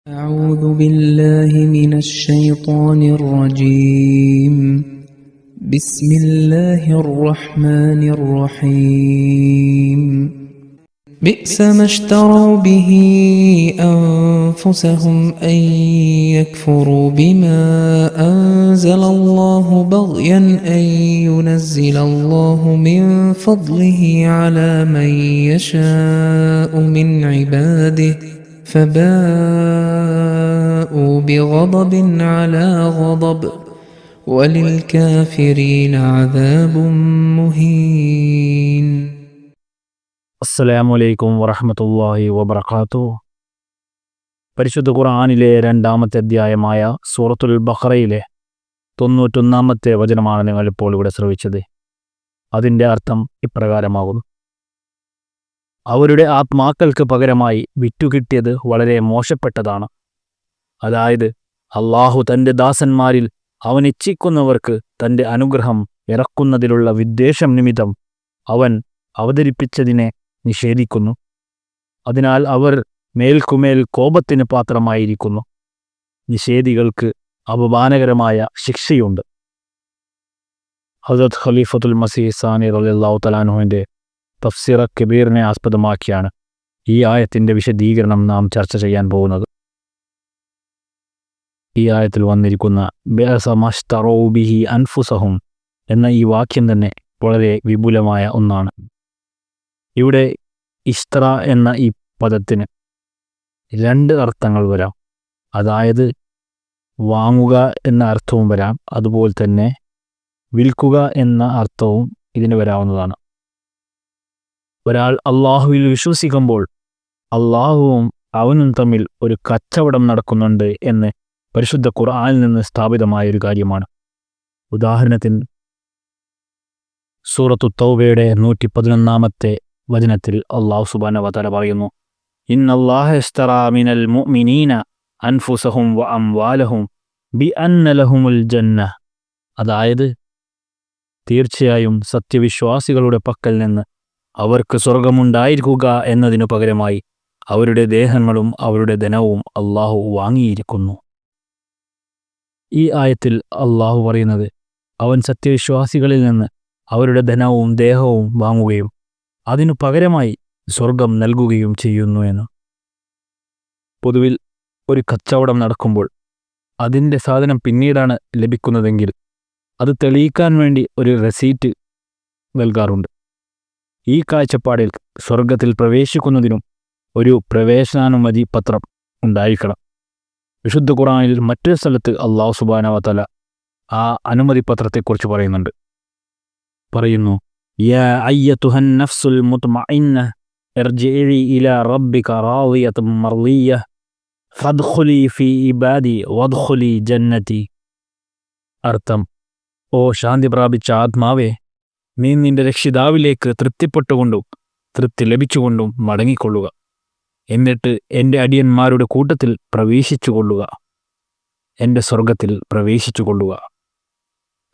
أعوذ بالله من الشيطان الرجيم. بسم الله الرحمن الرحيم. بئس ما اشتروا به أنفسهم أن يكفروا بما أنزل الله بغيا أن ينزل الله من فضله على من يشاء من عباده فباءوا بغضب على غضب وللكافرين عذاب مهين. അസ്സലാമു അലൈക്കും വറഹ്മത്തുള്ളാഹി വബറകാതുഹു. പരിശുദ്ധ ഖുർആനിലെ രണ്ടാമത്തെ അധ്യായമായ സൂറത്തുൽ ബഖറയിലെ 91-ാമത്തെ വചനമാണ് നിങ്ങൾ ഇപ്പോൾ ഇവിടെ ശ്രവിച്ചത്. അതിൻ്റെ അർത്ഥം ഇപ്രകാരമാകുന്നു: അവരുടെ ആത്മാക്കൾക്ക് പകരമായി വിറ്റുകിട്ടിയത് വളരെ മോശപ്പെട്ടതാണ്. അതായത്, അള്ളാഹു തൻ്റെ ദാസന്മാരിൽ അവനിച്ഛിക്കുന്നവർക്ക് തൻ്റെ അനുഗ്രഹം ഇറക്കുന്നതിലുള്ള വിദ്വേഷം നിമിത്തം അവൻ അവതരിപ്പിച്ചതിനെ നിഷേധിക്കുന്നു. അതിനാൽ അവർ മേൽക്കുമേൽ കോപത്തിന് പാത്രമായിരിക്കുന്നു. നിഷേധികൾക്ക് അപമാനകരമായ ശിക്ഷയുണ്ട്. ഹസ്രത്ത് ഖലീഫത്തുൽ മസീഹ് സാനി റളിയല്ലാഹു തആല അൻഹുവിൻ്റെ തഫ്സീർ കബീറിനെ ആസ്പദമാക്കിയാണ് ഈ ആയത്തിൻ്റെ വിശദീകരണം നാം ചർച്ച ചെയ്യാൻ പോകുന്നത്. ഈ ആയത്തിൽ വന്നിരിക്കുന്ന ബിഅസ മശ്തറൂ ബിഹി അൻഫുസഹും എന്ന ഈ വാക്യം തന്നെ വളരെ വിപുലമായ ഒന്നാണ്. ഇവിടെ ഇഷ്തറ എന്ന ഈ പദത്തിന് രണ്ട് അർത്ഥങ്ങൾ വരാം. അതായത്, വാങ്ങുക എന്ന അർത്ഥവും വരാം, അതുപോലെ തന്നെ വിൽക്കുക എന്ന അർത്ഥവും ഇതിന് വരാവുന്നതാണ്. ഒരാൾ അള്ളാഹുവിൽ വിശ്വസിക്കുമ്പോൾ അള്ളാഹുവും അവനും തമ്മിൽ ഒരു കച്ചവടം നടക്കുന്നുണ്ട് എന്ന് പരിശുദ്ധ ഖുർആനിൽ നിന്ന് സ്ഥാപിതമായൊരു കാര്യമാണ്. ഉദാഹരണത്തിന് സൂറത്തു തൗബയുടെ 111-ാമത്തെ വചനത്തിൽ അള്ളാഹു സുബ്ഹാനഹു വ തആല പറയുന്നു: ഇന്നല്ലാഹ ഇശ്തറാ മിനൽ മുഅ്മിനീന അൻഫുസഹും വ അംവാലഹും ബിഅന്ന ലഹുമുൽ ജന്ന. അതായത്, തീർച്ചയായും സത്യവിശ്വാസികളുടെ പക്കൽ നിന്ന് അവർക്ക് സ്വർഗമുണ്ടായിരിക്കുക എന്നതിനു പകരമായി അവരുടെ ദേഹങ്ങളും അവരുടെ ധനവും അള്ളാഹു വാങ്ങിയിരിക്കുന്നു. ഈ ആയത്തിൽ അള്ളാഹു പറയുന്നത് അവൻ സത്യവിശ്വാസികളിൽ നിന്ന് അവരുടെ ധനവും ദേഹവും വാങ്ങുകയും അതിനു പകരമായി സ്വർഗം നൽകുകയും ചെയ്യുന്നു എന്ന്. പൊതുവിൽ ഒരു കച്ചവടം നടക്കുമ്പോൾ അതിൻ്റെ സാധനം പിന്നീടാണ് ലഭിക്കുന്നതെങ്കിൽ അത് തെളിയിക്കാൻ വേണ്ടി ഒരു റെസീറ്റ് നൽകാറുണ്ട്. ഈ കാഴ്ചപ്പാടിൽ സ്വർഗത്തിൽ പ്രവേശിക്കുന്നതിനും ഒരു പ്രവേശനാനുമതി പത്രം ഉണ്ടായിരിക്കണം. വിശുദ്ധ ഖുർആനിൽ മറ്റൊരു സ്ഥലത്ത് അല്ലാഹു സുബ്ഹാനഹു വ തആല ആ അനുമതി പത്രത്തെക്കുറിച്ച് പറയുന്നു: യാ അയ്യതുഹൻ നഫ്സുൽ മുത്മഇന്ന ഇർജിഇ ഇലാ റബ്ബിക റാദിയതൻ മർദിയ്യ ഫദ്ഖുലി ഫീ ഇബാദി വദ്ഖുലി ജന്നതി. അർത്ഥം: ഓ ശാന്തി പ്രാപിച്ച ആത്മാവേ, നീ നിന്റെ രക്ഷിതാവിലേക്ക് തൃപ്തിപ്പെട്ടുകൊണ്ടും തൃപ്തി ലഭിച്ചുകൊണ്ടും മടങ്ങിക്കൊള്ളുക. എന്നിട്ട് എൻ്റെ അടിയന്മാരുടെ കൂട്ടത്തിൽ പ്രവേശിച്ചുകൊള്ളുക, എൻ്റെ സ്വർഗത്തിൽ പ്രവേശിച്ചുകൊള്ളുക.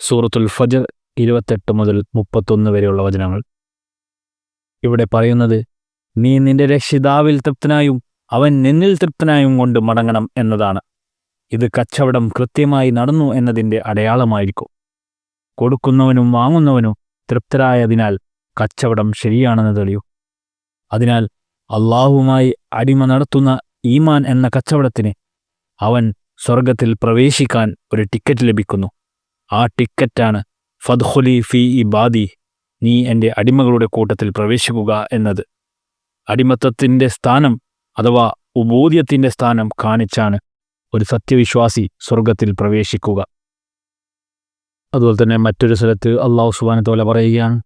സൂറത്തുൽ ഫജ്ർ 28 മുതൽ 31 വരെയുള്ള വചനങ്ങൾ. ഇവിടെ പറയുന്നത് നീ നിന്റെ രക്ഷിതാവിൽ തൃപ്തനായും അവൻ നിന്നിൽ തൃപ്തനായും കൊണ്ട് മടങ്ങണം എന്നതാണ്. ഇത് കച്ചവടം കൃത്യമായി നടന്നു എന്നതിൻ്റെ അടയാളമായിരിക്കും. കൊടുക്കുന്നവനും വാങ്ങുന്നവനും തൃപ്തരായതിനാൽ കച്ചവടം ശരിയാണെന്ന് തെളിയും. അതിനാൽ അള്ളാഹുവുമായി അടിമ നടത്തുന്ന ഈമാൻ എന്ന കച്ചവടത്തിന് അവൻ സ്വർഗത്തിൽ പ്രവേശിക്കാൻ ഒരു ടിക്കറ്റ് ലഭിക്കുന്നു. ആ ടിക്കറ്റാണ് ഫദ്ഖുലി ഫീ ഇബാദി, നീ എൻ്റെ അടിമകളുടെ കൂട്ടത്തിൽ പ്രവേശിക്കുക എന്നത്. അടിമത്തത്തിൻ്റെ സ്ഥാനം അഥവാ ഉബൂദിയത്തിൻ്റെ സ്ഥാനം കാണിച്ചാണ് ഒരു സത്യവിശ്വാസി സ്വർഗത്തിൽ പ്രവേശിക്കുക. അതുപോലെ തന്നെ മറ്റൊരു സ്ഥലത്ത് അല്ലാഹു സുബ്ഹാനഹു വ തആല പറയുകയാണ്: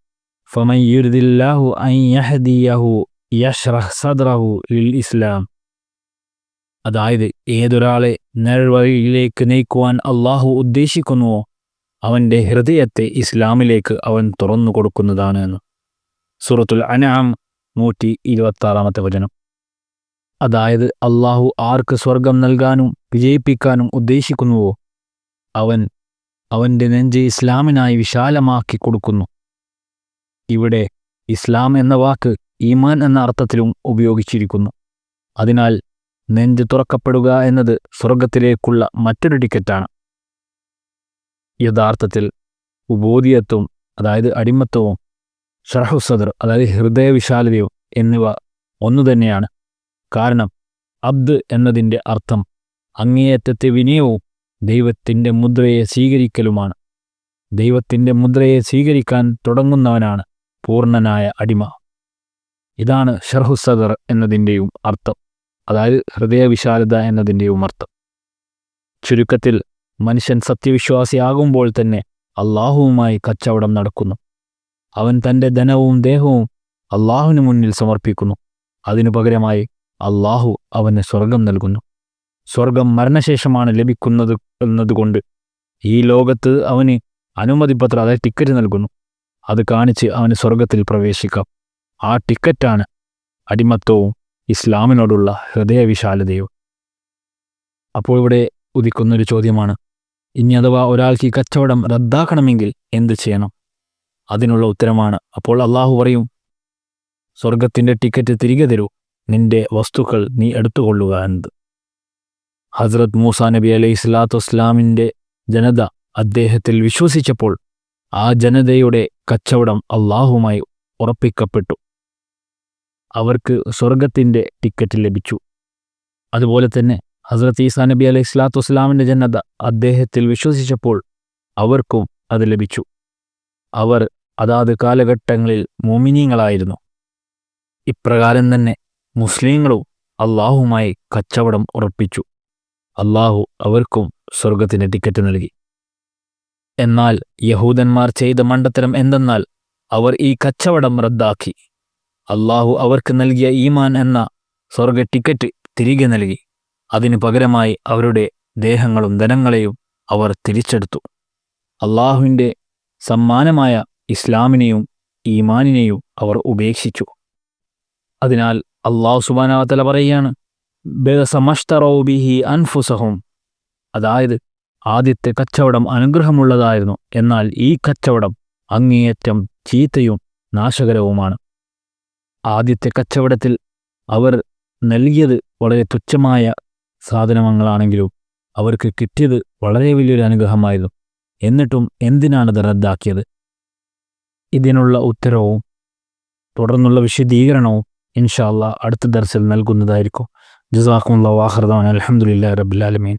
ഫമൻ യുരിദില്ലാഹു അൻ യഹ്ദിയഹു യശ്റഹ് സദ്റഹു ലിൽ ഇസ്ലാം. അതായത്, ഏതൊരാളെ നേർവഴിയിലേക്ക് നയിക്കുവാൻ അള്ളാഹു ഉദ്ദേശിക്കുന്നുവോ അവൻ്റെ ഹൃദയത്തെ ഇസ്ലാമിലേക്ക് അവൻ തുറന്നു കൊടുക്കുന്നതാണ് എന്ന്. സൂറത്തുൽ അൻആം 126-ാമത്തെ വചനം. അതായത്, അള്ളാഹു ആർക്ക് സ്വർഗം നൽകാനും വിജയിപ്പിക്കാനും ഉദ്ദേശിക്കുന്നുവോ അവൻ്റെ നെഞ്ച് ഇസ്ലാമിനായി വിശാലമാക്കി കൊടുക്കുന്നു. ഇവിടെ ഇസ്ലാം എന്ന വാക്ക് ഈമാൻ എന്ന അർത്ഥത്തിലും ഉപയോഗിച്ചിരിക്കുന്നു. അതിനാൽ നെഞ്ച് തുറക്കപ്പെടുക എന്നത് സ്വർഗത്തിലേക്കുള്ള മറ്റൊരു ടിക്കറ്റാണ്. യഥാർത്ഥത്തിൽ ഉബൂദിയത്തും അതായത് അടിമത്വവും ഷറഹു സദർ അതായത് ഹൃദയവിശാലതയും എന്നിവ ഒന്നു തന്നെയാണ്. കാരണം അബ്ദ് എന്നതിൻ്റെ അർത്ഥം അങ്ങേയറ്റത്തെ വിനയവും ദൈവത്തിൻ്റെ മുദ്രയെ സ്വീകരിക്കലുമാണ്. ദൈവത്തിൻ്റെ മുദ്രയെ സ്വീകരിക്കാൻ തുടങ്ങുന്നവനാണ് പൂർണ്ണനായ അടിമ. ഇതാണ് ഷർഹു സദർ എന്നതിൻ്റെയും അർത്ഥം, അതായത് ഹൃദയവിശാലത എന്നതിൻ്റെയും അർത്ഥം. ചുരുക്കത്തിൽ മനുഷ്യൻ സത്യവിശ്വാസിയാകുമ്പോൾ തന്നെ അള്ളാഹുവുമായി കച്ചവടം നടക്കുന്നു. അവൻ തൻ്റെ ധനവും ദേഹവും അള്ളാഹുവിന് മുന്നിൽ സമർപ്പിക്കുന്നു. അതിനു പകരമായി അള്ളാഹു അവന് സ്വർഗം നൽകുന്നു. സ്വർഗം മരണശേഷമാണ് ലഭിക്കുന്നത് എന്നതുകൊണ്ട് ഈ ലോകത്ത് അവന് അനുമതിപത്രം അതായത് ടിക്കറ്റ് നൽകുന്നു. അത് കാണിച്ച് അവന് സ്വർഗത്തിൽ പ്രവേശിക്കാം. ആ ടിക്കറ്റാണ് അടിമത്വവും ഇസ്ലാമിനോടുള്ള ഹൃദയവിശാലതയും. അപ്പോൾ ഇവിടെ ഉദിക്കുന്നൊരു ചോദ്യമാണ്, ഇനി അഥവാ ഒരാൾക്ക് ഈ കച്ചവടം റദ്ദാക്കണമെങ്കിൽ എന്ത് ചെയ്യണം? അതിനുള്ള ഉത്തരമാണ് അപ്പോൾ അള്ളാഹു പറയും, സ്വർഗത്തിൻ്റെ ടിക്കറ്റ് തിരികെ തരൂ, നിന്റെ വസ്തുക്കൾ നീ എടുത്തുകൊള്ളുക എന്നത്. ഹസ്രത്ത് മൂസാ നബി അലൈഹി സ്വലാത്തു വസ്സലാമിൻ്റെ ജനത അദ്ദേഹത്തിൽ വിശ്വസിച്ചപ്പോൾ ആ ജനതയുടെ കച്ചവടം അള്ളാഹുമായി ഉറപ്പിക്കപ്പെട്ടു. അവർക്ക് സ്വർഗത്തിൻ്റെ ടിക്കറ്റ് ലഭിച്ചു. അതുപോലെ തന്നെ ഹസ്രത്ത് ഈസാ നബി അലൈഹി സ്വലാത്തു വസ്സലാമിൻ്റെ ജനത അദ്ദേഹത്തിൽ വിശ്വസിച്ചപ്പോൾ അവർക്കും അത് ലഭിച്ചു. അവർ അതാത് കാലഘട്ടങ്ങളിൽ മുഅ്മിനീങ്ങളായിരുന്നു. ഇപ്രകാരം തന്നെ മുസ്ലിങ്ങളും അള്ളാഹുമായി കച്ചവടം ഉറപ്പിച്ചു. അള്ളാഹു അവർക്കും സ്വർഗത്തിൻ്റെ ടിക്കറ്റ് നൽകി. എന്നാൽ യഹൂദന്മാർ ചെയ്ത മണ്ടത്തരം എന്തെന്നാൽ അവർ ഈ കച്ചവടം റദ്ദാക്കി. അള്ളാഹു അവർക്ക് നൽകിയ ഈമാൻ എന്ന സ്വർഗ ടിക്കറ്റ് തിരികെ നൽകി. അതിനു പകരമായി അവരുടെ ദേഹങ്ങളും ധനങ്ങളെയും അവർ തിരിച്ചെടുത്തു. അള്ളാഹുവിൻ്റെ സമ്മാനമായ ഇസ്ലാമിനെയും ഈമാനിനെയും അവർ ഉപേക്ഷിച്ചു. അതിനാൽ അള്ളാഹു സുബ്ഹാനഹു വ തആല പറയുകയാണ്, ബിഅസമഷ്തറൗ ബിഹി അൻഫുസഹും, അതായത് ആദ്യത്തെ കച്ചവടം അനുഗ്രഹമുള്ളതായിരുന്നു, എന്നാൽ ഈ കച്ചവടം അങ്ങേയറ്റം ചീത്തയും നാശകരവുമാണ്. ആദ്യത്തെ കച്ചവടത്തിൽ അവർ നൽകിയത് വളരെ തുച്ഛമായ സാധനങ്ങളാണെങ്കിലും അവർക്ക് കിട്ടിയത് വളരെ വലിയൊരു അനുഗ്രഹമായിരുന്നു. എന്നിട്ടും എന്തിനാണത് റദ്ദാക്കിയത്? ഇതിനുള്ള ഉത്തരവും തുടർന്നുള്ള വിശദീകരണവും ഇൻഷാ അല്ലാഹ് അടുത്ത ദർസിൽ നൽകുന്നതായിരിക്കും. ജസാക്കുമുല്ലാഹു വഖിറ ദഅവാനാ അൽഹംദുലില്ലാഹി റബ്ബിൽ ആലമീൻ.